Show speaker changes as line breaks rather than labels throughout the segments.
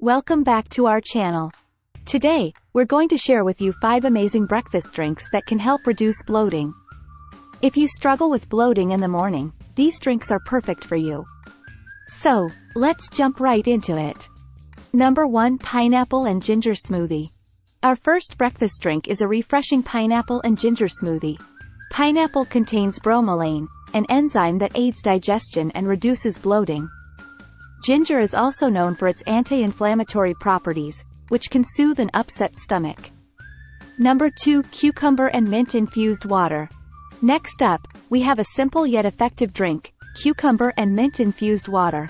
Welcome back to our channel. Today, we're going to share with you 5 amazing breakfast drinks that can help reduce bloating. If you struggle with bloating in the morning, these drinks are perfect for you. So, let's jump right into it. Number 1. Pineapple and Ginger Smoothie. Our first breakfast drink is a refreshing pineapple and ginger smoothie. Pineapple contains bromelain, an enzyme that aids digestion and reduces bloating. Ginger is also known for its anti-inflammatory properties, which can soothe an upset stomach. Number 2. Cucumber and Mint Infused Water. Next up, we have a simple yet effective drink, cucumber and mint infused water.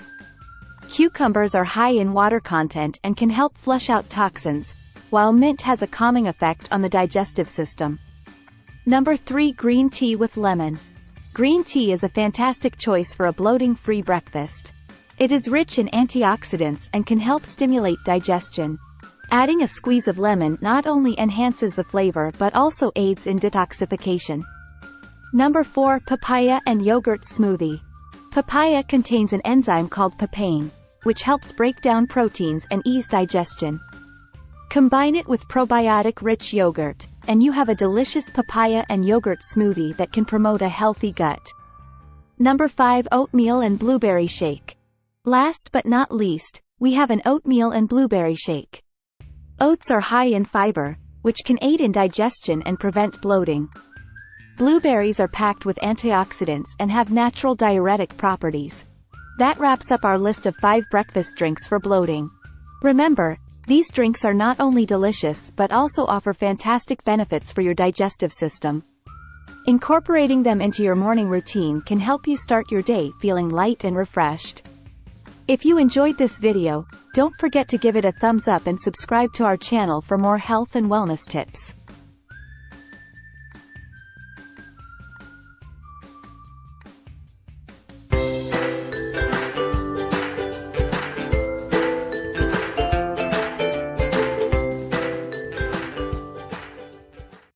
Cucumbers are high in water content and can help flush out toxins, while mint has a calming effect on the digestive system. Number 3. Green tea with lemon. Green tea is a fantastic choice for a bloating-free breakfast. It is rich in antioxidants and can help stimulate digestion. Adding a squeeze of lemon not only enhances the flavor but also aids in detoxification. Number 4. Papaya and Yogurt Smoothie. Papaya contains an enzyme called papain, which helps break down proteins and ease digestion. Combine it with probiotic-rich yogurt, and you have a delicious papaya and yogurt smoothie that can promote a healthy gut. Number 5. Oatmeal and Blueberry Shake. Last but not least, we have an oatmeal and blueberry shake. Oats are high in fiber, which can aid in digestion and prevent bloating. Blueberries are packed with antioxidants and have natural diuretic properties. That wraps up our list of 5 breakfast drinks for bloating. Remember, these drinks are not only delicious but also offer fantastic benefits for your digestive system. Incorporating them into your morning routine can help you start your day feeling light and refreshed. If you enjoyed this video, don't forget to give it a thumbs up and subscribe to our channel for more health and wellness tips.